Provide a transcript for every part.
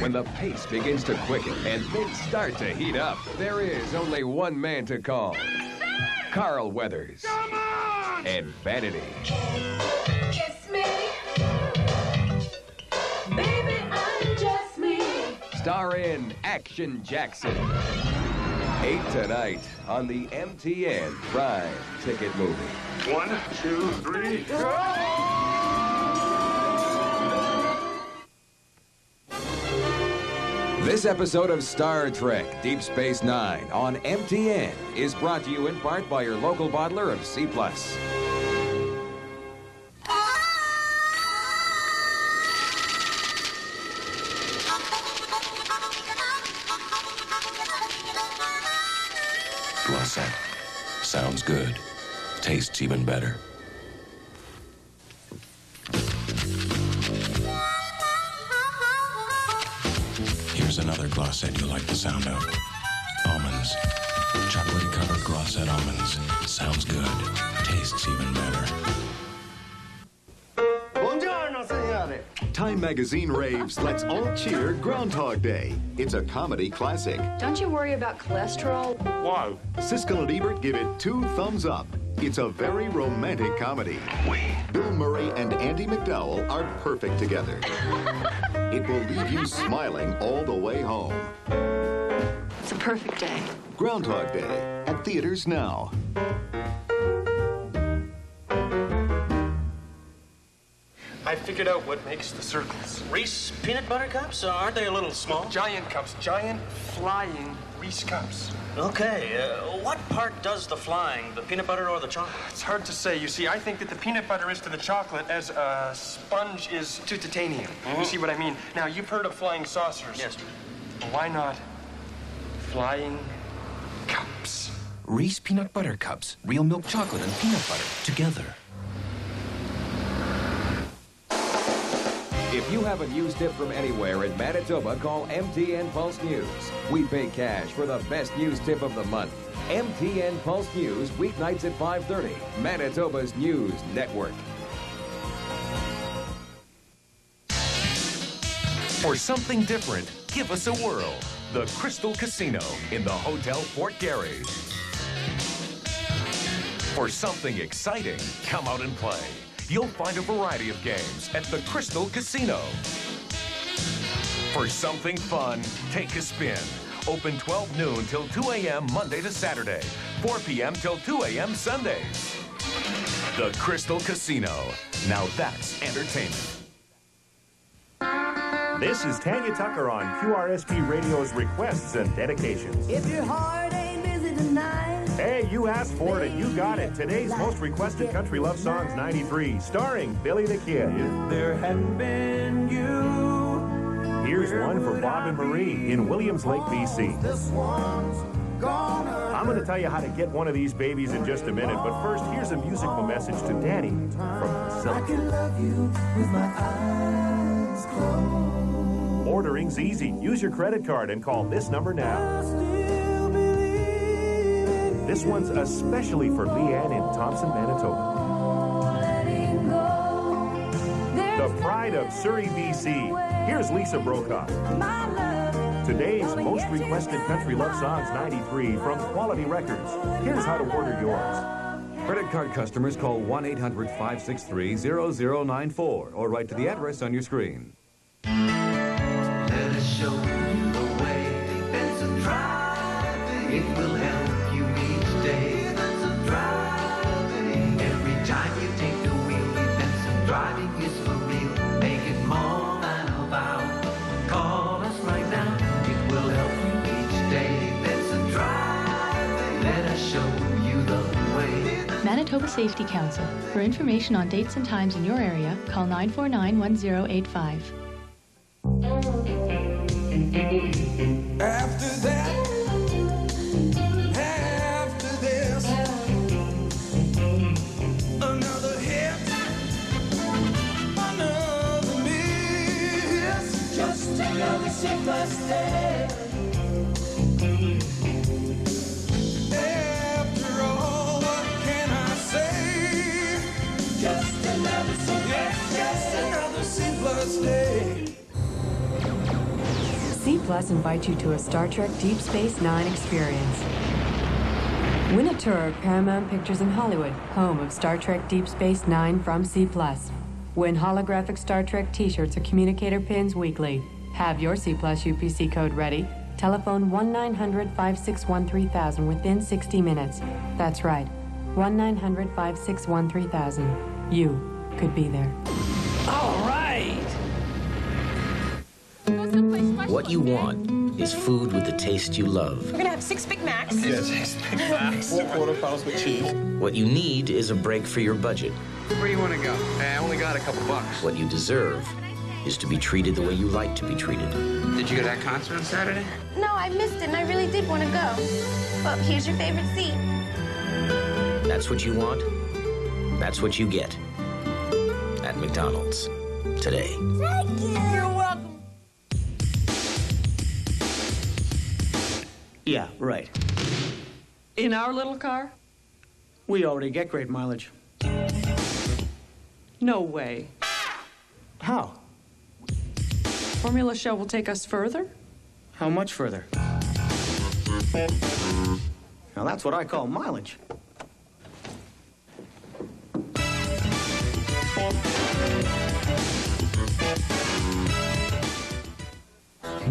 When the pace begins to quicken and things start to heat up, there is only one man to call. Carl Weathers. Come on! And Vanity. Kiss me. Baby, I'm just me. Star in Action Jackson. 8 tonight on the MTN Prime Ticket Movie. 1, 2, 3, go! This episode of Star Trek Deep Space Nine on MTN is brought to you in part by your local bottler of C+. Glossette. Sounds good. Tastes even better. Here's another Glossette you'll like the sound of. Almonds. Chocolate-covered Glossette almonds. Sounds good. Tastes even better. Buongiorno, signore. Time Magazine raves Let's All Cheer Groundhog Day. It's a comedy classic. Don't you worry about cholesterol? Why? Siskel and Ebert give it 2 thumbs up. It's a very romantic comedy. Bill Murray and Andy McDowell are perfect together. It will leave you smiling all the way home. It's a perfect day. Groundhog Day at theaters now. I figured out what makes the circles. Reese peanut butter cups? Aren't they a little small? Giant cups. Giant flying Reese cups. Okay, what part does the flying, the peanut butter or the chocolate? It's hard to say. You see, I think that the peanut butter is to the chocolate as a sponge is to titanium. You see what I mean? Now, you've heard of flying saucers. Yes. Well, why not flying cups? Reese peanut butter cups. Real milk chocolate and peanut butter together. If you have a news tip from anywhere in Manitoba, call MTN Pulse News. We pay cash for the best news tip of the month. MTN Pulse News, weeknights at 5:30. Manitoba's News Network. For something different, give us a whirl. The Crystal Casino in the Hotel Fort Garry. For something exciting, come out and play. You'll find a variety of games at the Crystal Casino. For something fun, take a spin. Open 12 noon till 2 a.m. Monday to Saturday, 4 p.m. till 2 a.m. Sundays. The Crystal Casino. Now that's entertainment. This is Tanya Tucker on QRSP Radio's Requests and Dedications. If your heart ain't busy tonight. Hey, you asked for it and you got it. Today's most requested Country Love Songs 93, starring Billy the Kid. If there hadn't been you. Here's one for Bob and Marie in Williams Lake, BC. I'm going to tell you how to get one of these babies in just a minute, but first, here's a musical message to Danny from Priscilla. I can love you with my eyes closed. Ordering's easy. Use your credit card and call this number now. This one's especially for Leanne in Thompson, Manitoba. The pride of Surrey, BC. Here's Lisa Brokaw. Today's most requested Country Love Songs 93 from Quality Records. Here's how to order yours. Credit card customers call 1-800-563-0094 or write to the address on your screen. Let us show you the way. Benson driving. It will help you each day. Benson driving. Every time you take the wheel, Benson driving is for real. Make it more than a vow. Call us right now. It will help you each day. Benson driving. Let us show you the way. Manitoba Safety Council. For information on dates and times in your area, call 949-1085. After that, after this, another hit, another miss, just another sleepless day. After all, what can I say? Just another sleepless day. Plus invites you to a Star Trek Deep Space Nine experience. Win a tour of Paramount Pictures in Hollywood, home of Star Trek Deep Space Nine from C+. Win holographic Star Trek t-shirts or communicator pins weekly. Have your C+ UPC code ready. Telephone 1-900-561-3000 within 60 minutes. That's right, 1-900-561-3000. You could be there. All right! What you want is food with the taste you love. We're gonna have 6 Big Macs. Yeah, 6 Big Macs. 4 quarter pounds with cheese. What you need is a break for your budget. Where do you want to go? I only got a couple bucks. What you deserve is to be treated the way you like to be treated. Did you go to that concert on Saturday? No, I missed it and I really did want to go. Well, here's your favorite seat. That's what you want. That's what you get at McDonald's today. Thank you. You're welcome. Yeah, right. In our little car? We already get great mileage. No way. How? Formula Show will take us further? How much further? Now that's what I call mileage.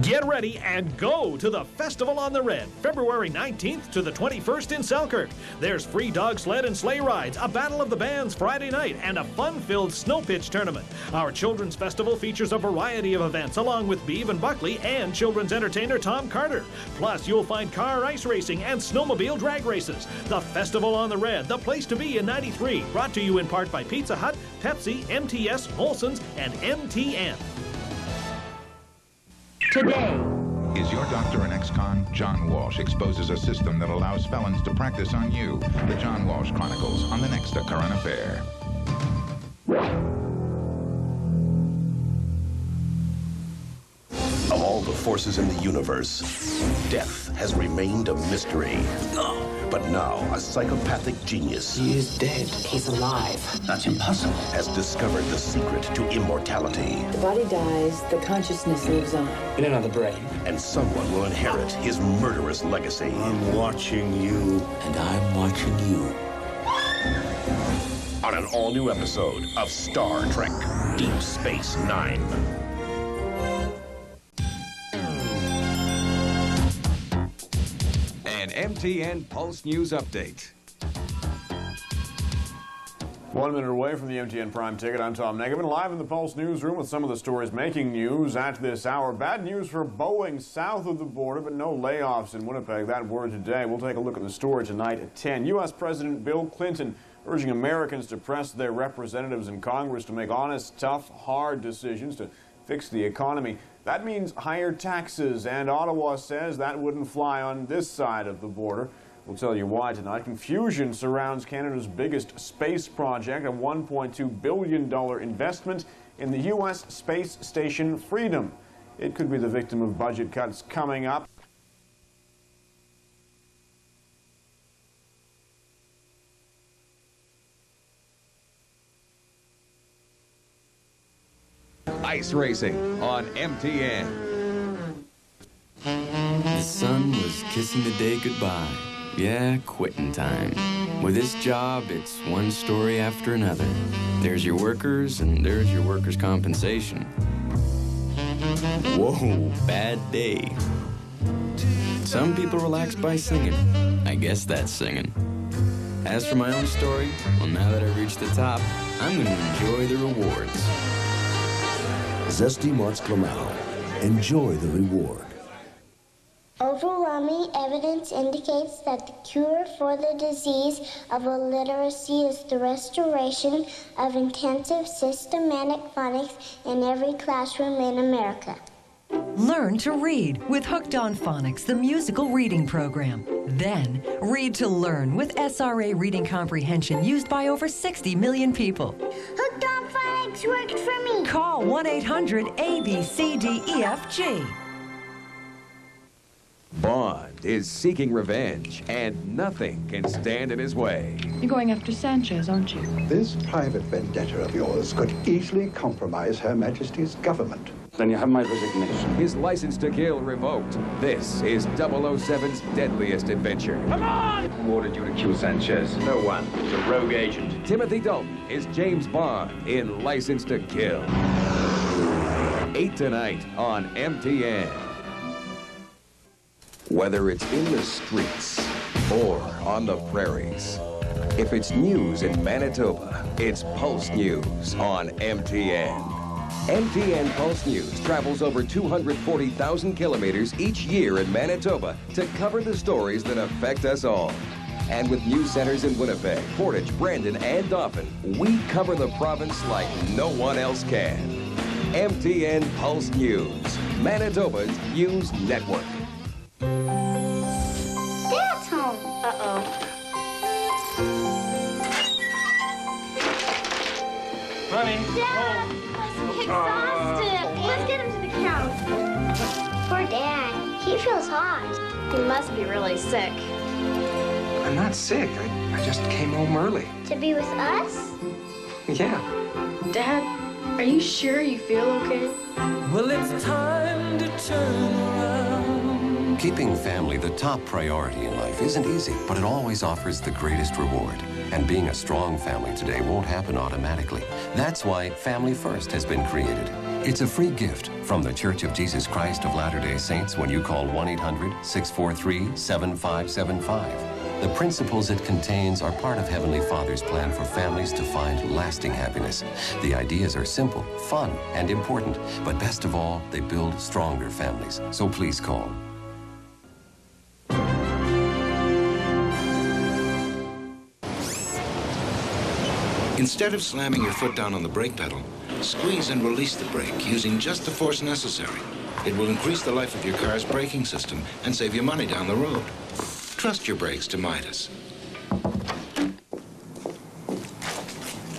Get ready and go to the Festival on the Red, February 19th to the 21st in Selkirk. There's free dog sled and sleigh rides, a battle of the bands Friday night, and a fun-filled snow pitch tournament. Our Children's Festival features a variety of events, along with Beav and Buckley and children's entertainer Tom Carter. Plus, you'll find car ice racing and snowmobile drag races. The Festival on the Red, the place to be in 93. Brought to you in part by Pizza Hut, Pepsi, MTS, Molson's, and MTN. Today. Is your doctor an ex-con? John Walsh exposes a system that allows felons to practice on you. The John Walsh Chronicles on the next A Current Affair. Of all the forces in the universe, death has remained a mystery. But now, a psychopathic genius... He is dead. He's alive. That's impossible. ...has discovered the secret to immortality. The body dies, the consciousness lives on. In another brain. And someone will inherit his murderous legacy. I'm watching you. And I'm watching you. On an all-new episode of Star Trek Deep Space Nine. An MTN Pulse News Update. 1 minute away from the MTN Prime Ticket, I'm Tom Negavan, live in the Pulse newsroom with some of the stories making news at this hour. Bad news for Boeing south of the border, but no layoffs in Winnipeg. That word today. We'll take a look at the story tonight at 10. U.S. President Bill Clinton urging Americans to press their representatives in Congress to make honest, tough, hard decisions to fix the economy. That means higher taxes, and Ottawa says that wouldn't fly on this side of the border. We'll tell you why tonight. Confusion surrounds Canada's biggest space project, a $1.2 billion investment in the U.S. space station Freedom. It could be the victim of budget cuts coming up. Ice racing on MTN. The sun was kissing the day goodbye. Yeah, quitting time. With this job, it's one story after another. There's your workers, and there's your workers' compensation. Whoa, bad day. Some people relax by singing. I guess that's singing. As for my own story, well, now that I've reached the top, I'm going to enjoy the rewards. Zesty Mott's Clamato. Enjoy the reward. Overwhelming evidence indicates that the cure for the disease of illiteracy is the restoration of intensive systematic phonics in every classroom in America. Learn to read with Hooked on Phonics, the musical reading program. Then, read to learn with SRA reading comprehension used by over 60 million people. Hooked on Phonics worked for me. Call 1-800-ABCDEFG. Bond is seeking revenge, and nothing can stand in his way. You're going after Sanchez, aren't you? This private vendetta of yours could easily compromise Her Majesty's government. Then you have my resignation. His license to kill revoked. This is 007's deadliest adventure. Come on! Who ordered you to kill Sanchez? No one. He's a rogue agent. Timothy Dalton is James Bond in License to Kill. 8 tonight on MTN. Whether it's in the streets or on the prairies, if it's news in Manitoba, it's Pulse News on MTN. MTN Pulse News travels over 240,000 kilometers each year in Manitoba to cover the stories that affect us all. And with news centers in Winnipeg, Portage, Brandon, and Dauphin, we cover the province like no one else can. MTN Pulse News, Manitoba's news network. Dad's home. Uh-oh. Honey. Dad, I'm exhausted. Let's get him to the couch. Poor Dad. He feels hot. He must be really sick. I'm not sick. I just came home early. To be with us? Yeah. Dad, are you sure you feel okay? Well, it's time to turn around. Keeping family the top priority in life isn't easy, but it always offers the greatest reward. And being a strong family today won't happen automatically. That's why Family First has been created. It's a free gift from the Church of Jesus Christ of Latter-day Saints when you call 1-800-643-7575. The principles it contains are part of Heavenly Father's plan for families to find lasting happiness. The ideas are simple, fun, and important, but best of all, they build stronger families. So please call. Instead of slamming your foot down on the brake pedal, squeeze and release the brake using just the force necessary. It will increase the life of your car's braking system and save you money down the road. Trust your brakes to Midas.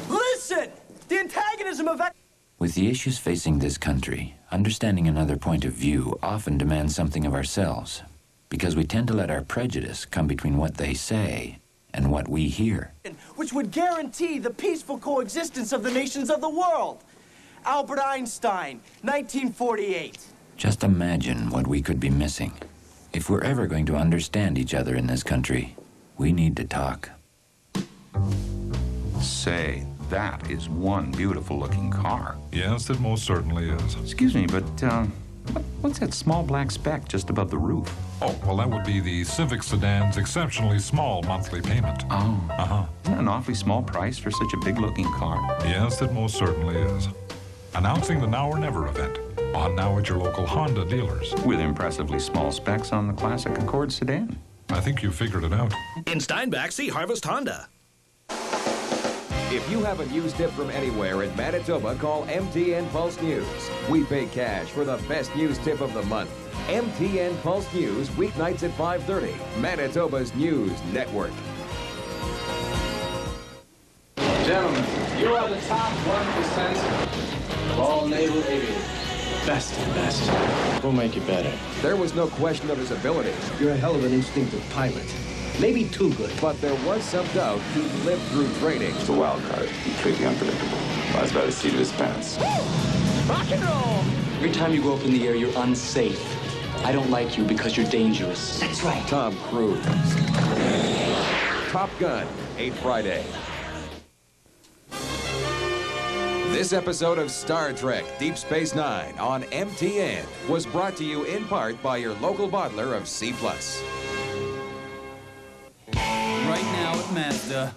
Listen! The antagonism of... With the issues facing this country, understanding another point of view often demands something of ourselves, because we tend to let our prejudice come between what they say and what we hear. Which would guarantee the peaceful coexistence of the nations of the world. Albert Einstein, 1948. Just imagine what we could be missing. If we're ever going to understand each other in this country, we need to talk. Say, that is one beautiful-looking car. Yes, it most certainly is. Excuse me, but what's that small black speck just above the roof? Oh, well, that would be the Civic sedan's exceptionally small monthly payment. Oh. Uh-huh. Isn't that an awfully small price for such a big-looking car? Yes, it most certainly is. Announcing the Now or Never event. On now at your local Honda dealers. With impressively small specs on the classic Accord sedan. I think you figured it out. In Steinbach, see Harvest Honda. If you have a news tip from anywhere in Manitoba, call MTN Pulse News. We pay cash for the best news tip of the month. MTN Pulse News, weeknights at 5:30. Manitoba's news network. Gentlemen, you are the top 1% of all naval aviators. Best of the best. We'll make you better. There was no question of his ability. You're a hell of an instinctive pilot. Maybe too good. But there was some doubt he'd lived through training. It's a wild card, completely unpredictable. Well, that's about the seat of his pants. Rock and roll! Every time you go up in the air, you're unsafe. I don't like you because you're dangerous. That's right. Tom Cruise. Top Gun, 8 Friday. This episode of Star Trek Deep Space Nine on MTN was brought to you in part by your local bottler of C+. Right now at Mazda,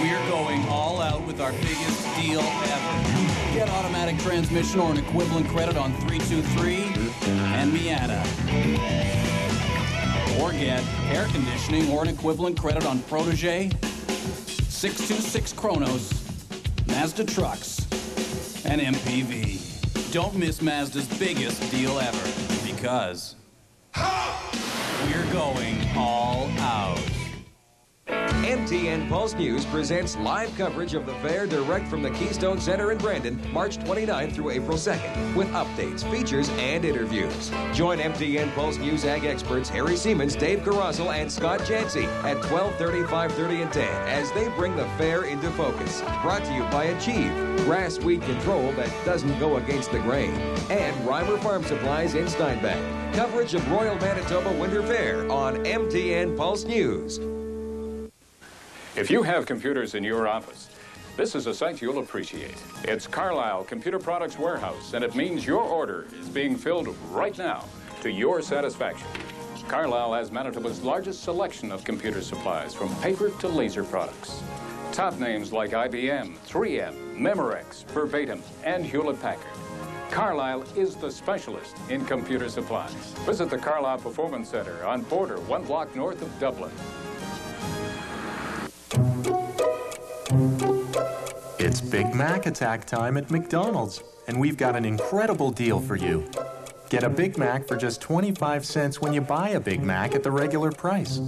we're going all out with our biggest deal ever. Get automatic transmission or an equivalent credit on 323 and Miata. Or get air conditioning or an equivalent credit on Protege, 626 Chronos, Mazda trucks, and MPV. Don't miss Mazda's biggest deal ever, because we're going all out. MTN Pulse News presents live coverage of the fair direct from the Keystone Center in Brandon, March 29th through April 2nd, with updates, features, and interviews. Join MTN Pulse News Ag experts Harry Siemens, Dave Carrazzel, and Scott Jancy at 12:30, 5:30, and 10 as they bring the fair into focus. Brought to you by Achieve, grass weed control that doesn't go against the grain, and Reimer Farm Supplies in Steinbach. Coverage of Royal Manitoba Winter Fair on MTN Pulse News. If you have computers in your office, this is a site you'll appreciate. It's Carlyle Computer Products Warehouse, and it means your order is being filled right now to your satisfaction. Carlyle has Manitoba's largest selection of computer supplies, from paper to laser products. Top names like IBM, 3M, Memorex, Verbatim, and Hewlett-Packard. Carlyle is the specialist in computer supplies. Visit the Carlyle Performance Center on Border, 1 block north of Dublin. It's Big Mac attack time at McDonald's, and we've got an incredible deal for you. Get a Big Mac for just 25 cents when you buy a Big Mac at the regular price.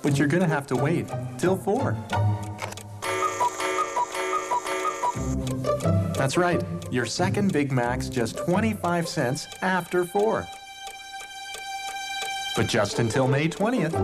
But you're gonna have to wait till 4. That's right, your second Big Mac's just 25 cents after 4. But just until May 20th.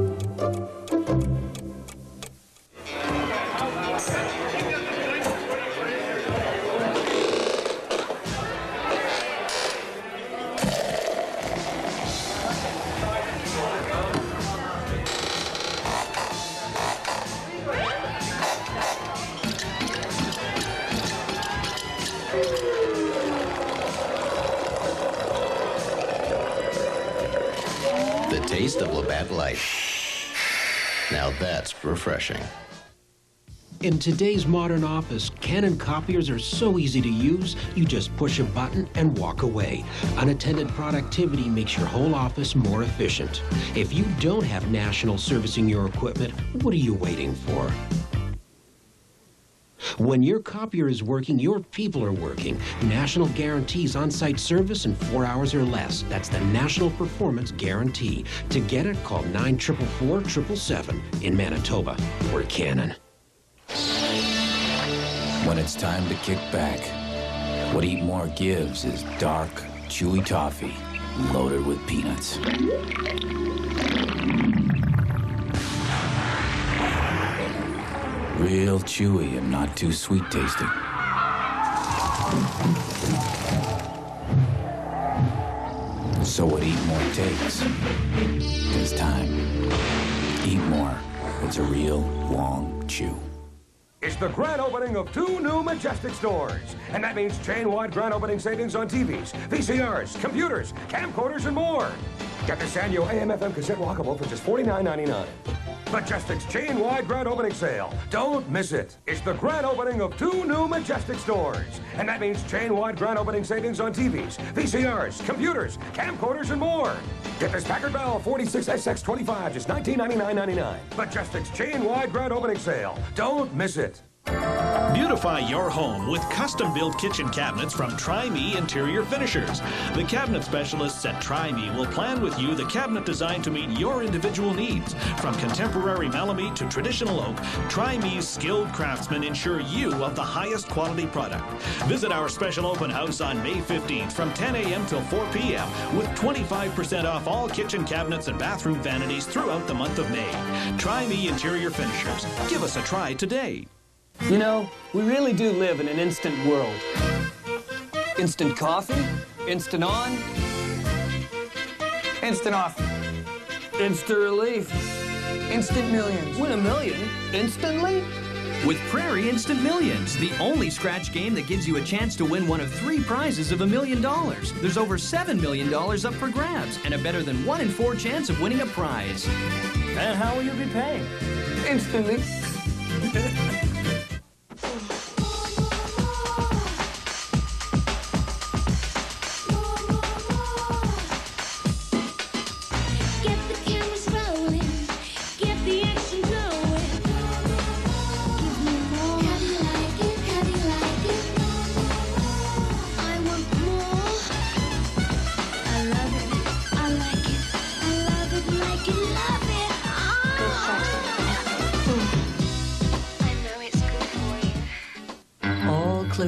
Taste of Labatt Lite. Now that's refreshing. In today's modern office, Canon copiers are so easy to use, you just push a button and walk away. Unattended productivity makes your whole office more efficient. If you don't have National servicing your equipment, what are you waiting for? When your copier is working, your people are working. National guarantees on-site service in 4 hours or less. That's the National Performance Guarantee. To get it, call 944-777 in Manitoba. We're Canon. When it's time to kick back, what Eat More gives is dark, chewy toffee loaded with peanuts. Real chewy and not too sweet tasting. So what Eat More takes is time. Eat More. It's a real long chew. It's the grand opening of 2 new Majestic stores. And that means chain-wide grand opening savings on TVs, VCRs, computers, camcorders, and more. Get the Sanyo AM/FM cassette walkable for just $49.99. Majestic's chain-wide grand opening sale. Don't miss it. It's the grand opening of 2 new Majestic stores. And that means chain-wide grand opening savings on TVs, VCRs, computers, camcorders, and more. Get this Packard Bell 46SX25, just $1999.99. Majestic's chain-wide grand opening sale. Don't miss it. Beautify your home with custom-built kitchen cabinets from Try Me Interior Finishers. The cabinet specialists at Try Me will plan with you the cabinet designed to meet your individual needs. From contemporary melamine to traditional oak, Try Me's skilled craftsmen ensure you of the highest quality product. Visit our special open house on May 15th from 10 a.m. till 4 p.m. with 25% off all kitchen cabinets and bathroom vanities throughout the month of May. Try Me Interior Finishers. Give us a try today. You know, we really do live in an instant world. Instant coffee, instant on, instant off, instant relief, instant millions. Win a million instantly? With Prairie Instant Millions, the only scratch game that gives you a chance to win one of 3 prizes of $1 million. There's over $7 million up for grabs and a better than 1 in 4 chance of winning a prize. And how will you be paying? Instantly.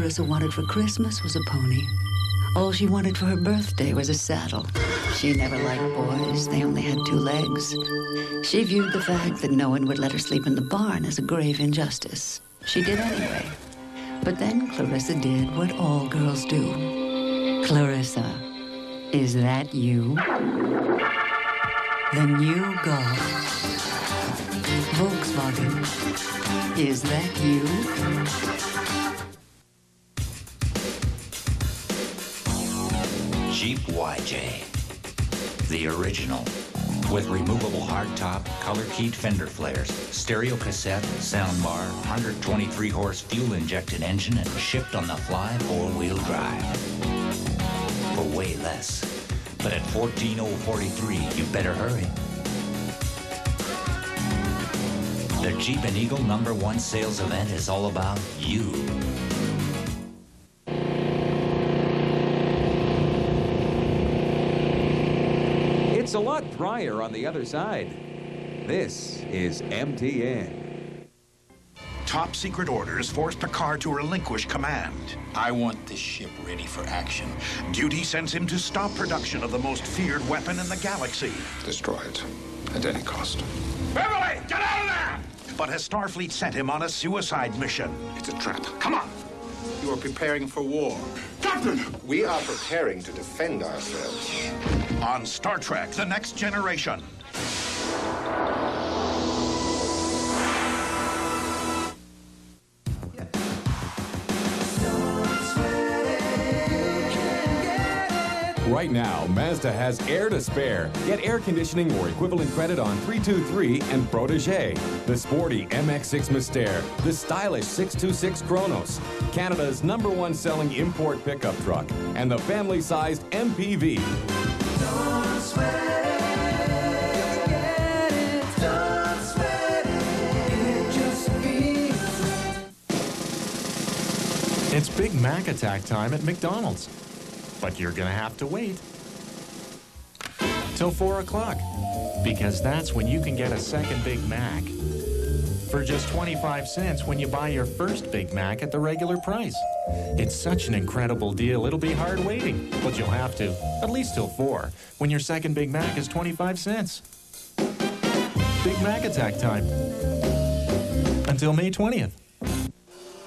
Clarissa wanted for Christmas was a pony. All she wanted for her birthday was a saddle. She never liked boys. They only had 2 legs. She viewed the fact that no one would let her sleep in the barn as a grave injustice. She did anyway. But then Clarissa did what all girls do. Clarissa, is that you? The new Golf. Volkswagen, is that you? Jeep YJ. The original. With removable hardtop, color-keyed fender flares, stereo cassette, soundbar, 123-horse fuel-injected engine, and shipped on the fly 4-wheel drive. For way less. But at $14,043, you better hurry. The Jeep and Eagle #1 sales event is all about you. It's a lot drier on the other side. This is MTN. Top secret orders force Picard to relinquish command. I want this ship ready for action. Duty sends him to stop production of the most feared weapon in the galaxy. Destroy it at any cost. Beverly, get out of there! But has Starfleet sent him on a suicide mission? It's a trap. Come on! You are preparing for war. Captain! We are preparing to defend ourselves. On Star Trek, The Next Generation. Right now, Mazda has air to spare. Get air conditioning or equivalent credit on 323 and Protégé, the sporty MX-6 Mystère, the stylish 626 Kronos, Canada's #1 selling import pickup truck, and the family-sized MPV. Don't sweat it, get it. Don't sweat it, just be. It's Big Mac attack time at McDonald's. But you're gonna have to wait till 4 o'clock, because that's when you can get a second Big Mac for just 25 cents when you buy your first Big Mac at the regular price. It's such an incredible deal, it'll be hard waiting, but you'll have to, at least till 4, when your second Big Mac is 25 cents. Big Mac attack time until May 20th.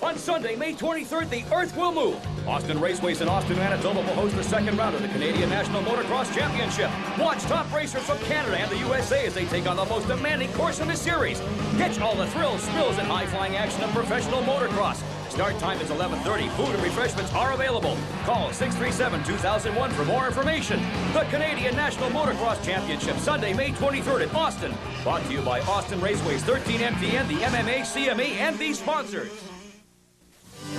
On Sunday, May 23rd, the Earth will move. Austin Raceways in Austin, Manitoba will host the second round of the Canadian National Motocross Championship. Watch top racers from Canada and the USA as they take on the most demanding course in the series. Catch all the thrills, spills, and high-flying action of professional motocross. Start time is 11:30. Food and refreshments are available. Call 637-2001 for more information. The Canadian National Motocross Championship, Sunday, May 23rd in Austin. Brought to you by Austin Raceways, 13 MTN, the MMA, CME, and these sponsors.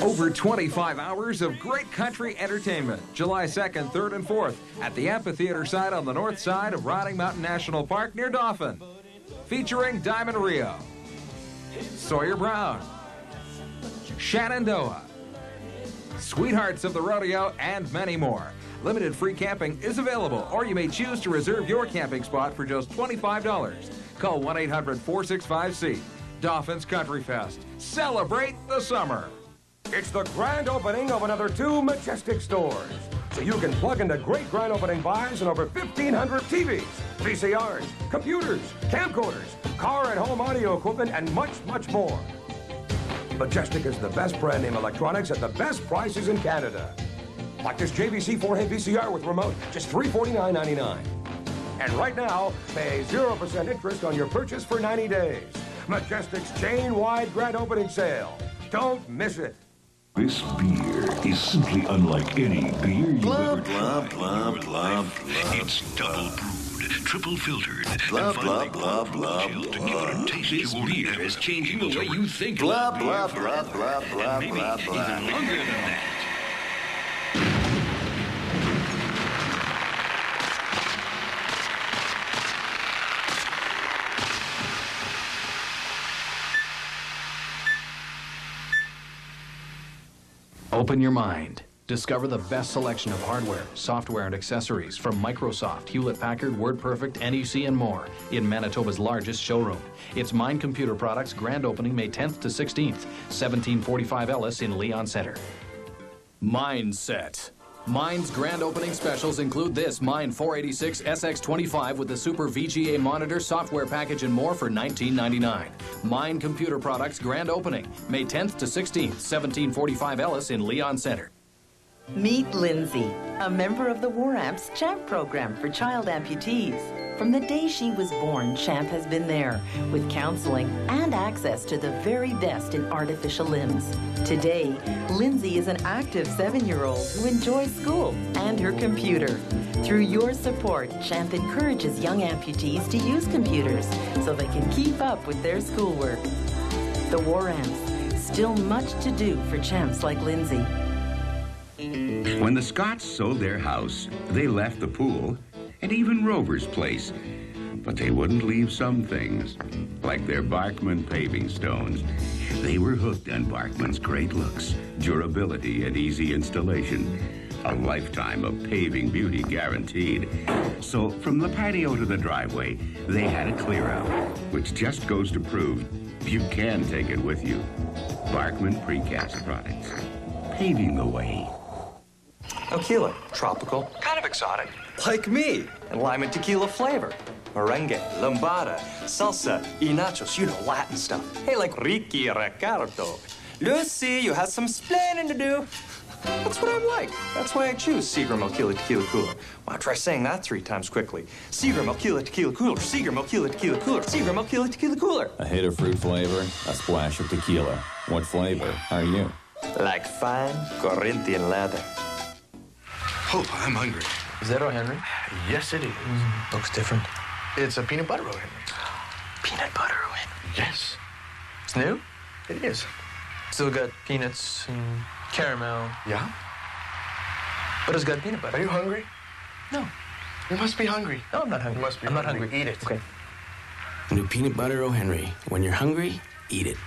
Over 25 hours of great country entertainment, July 2nd, 3rd, and 4th at the amphitheater site on the north side of Riding Mountain National Park near Dauphin. Featuring Diamond Rio, Sawyer Brown, Shenandoah, Sweethearts of the Rodeo, and many more. Limited free camping is available, or you may choose to reserve your camping spot for just $25. Call 1-800-465-SEAT. Dauphin's Countryfest. Celebrate the summer. It's the grand opening of another 2 Majestic stores. So you can plug into great grand opening buys and over 1,500 TVs, VCRs, computers, camcorders, car and home audio equipment, and much, much more. Majestic is the best brand name electronics at the best prices in Canada. Like this JVC 4K VCR with remote, just $349.99. And right now, pay 0% interest on your purchase for 90 days. Majestic's chain-wide grand opening sale. Don't miss it. This beer is simply unlike any beer you've ever Blah, tried. blah, blah, blah. It's double brewed, triple filtered, Blah, and finally blah, brought blah, from the blah, chill to give it blah. a taste This you won't beer ever is be changing able the way to you think blah, about blah, beer blah, forever. blah, blah, And maybe blah, blah. even longer than that. Open your mind. Discover the best selection of hardware, software, and accessories from Microsoft, Hewlett-Packard, WordPerfect, NEC, and more in Manitoba's largest showroom. It's Mind Computer Products grand opening May 10th to 16th, 1745 Ellis in Leon Center. Mindset. Mind's grand opening specials include this Mind 486 SX25 with the Super VGA monitor, software package, and more for $19.99. Mind Computer Products grand opening, May 10th to 16th, 1745 Ellis in Leon Center. Meet Lindsay, a member of the War Amps CHAMP program for child amputees. From the day she was born, CHAMP has been there with counseling and access to the very best in artificial limbs. Today, Lindsay is an active 7-year-old who enjoys school and her computer. Through your support, CHAMP encourages young amputees to use computers so they can keep up with their schoolwork. The War Amps, still much to do for champs like Lindsay. When the Scotts sold their house, they left the pool and even Rover's place. But they wouldn't leave some things, like their Barkman paving stones. They were hooked on Barkman's great looks, durability, and easy installation. A lifetime of paving beauty guaranteed. So from the patio to the driveway, they had a clear out, which just goes to prove you can take it with you. Barkman Precast products, paving the way. Elquila, tropical, kind of exotic. Like me, and lime and tequila flavor. Merengue, lambada, salsa, y nachos, you know, Latin stuff. Hey, like Ricky Ricardo. Lucy, you have some splaining to do. That's what I'm like. That's why I choose Seagram Elquila Tequila Cooler. Why, try saying that 3 times quickly. Seagram Elquila Tequila Cooler, Seagram Elquila Tequila Cooler, Seagram Elquila Tequila Cooler. A hit of fruit flavor, a splash of tequila. What flavor are you? Like fine Corinthian leather. Oh, I'm hungry. Is that O. Henry? Yes, it is. Looks different. It's a peanut butter O. Henry. Peanut butter O. Henry? Yes. It's new? It is. Still got peanuts and caramel. Yeah? But it's got peanut butter. Are you hungry? No. You must be hungry. No, I'm not hungry. You must be I'm hungry. not hungry. Eat it. Okay. New peanut butter O. Henry. When you're hungry, eat it.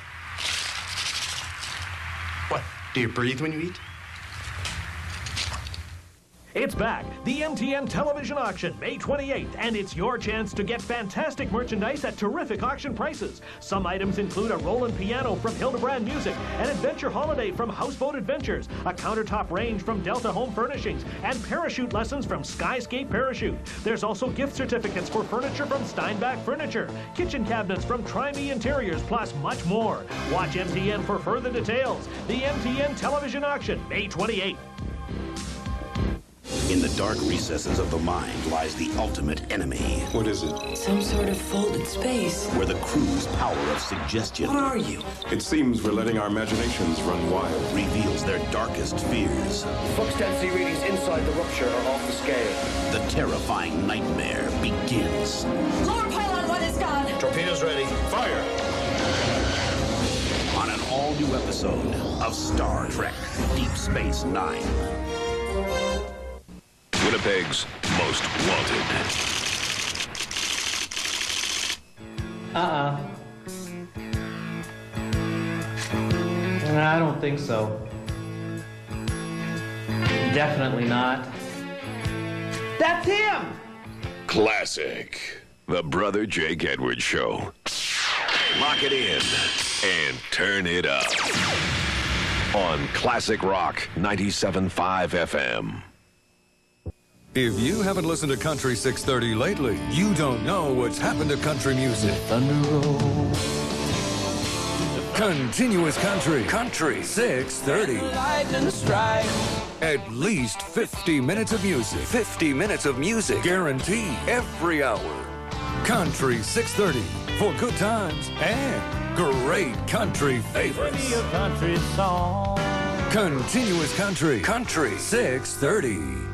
What? Do you breathe when you eat? It's back, the MTN Television Auction, May 28th, and it's your chance to get fantastic merchandise at terrific auction prices. Some items include a Roland piano from Hildebrand Music, an adventure holiday from Houseboat Adventures, a countertop range from Delta Home Furnishings, and parachute lessons from Skyscape Parachute. There's also gift certificates for furniture from Steinbach Furniture, kitchen cabinets from Try Me Interiors, plus much more. Watch MTN for further details. The MTN Television Auction, May 28th. In the dark recesses of the mind lies the ultimate enemy. What is it? Some sort of folded space. Where the crew's power of suggestion. What are you? It seems we're letting our imaginations run wild. Reveals their darkest fears. Flux density readings inside the rupture are off the scale. The terrifying nightmare begins. Lower pylon 1 is gone. Torpedoes ready. Fire! On an all-new episode of Star Trek Deep Space Nine. Winnipeg's Most Wanted. I don't think so. Definitely not. That's him! Classic. The Brother Jake Edwards Show. Lock it in and turn it up. On Classic Rock 97.5 FM. If you haven't listened to Country 630 lately, you don't know what's happened to country music. Thunder roll. Continuous country. Country 630. Lightning strike. At least 50 minutes of music. 50 minutes of music. Guaranteed every hour. Country 630. For good times and great country favorites. Country song. Continuous country. Country 630.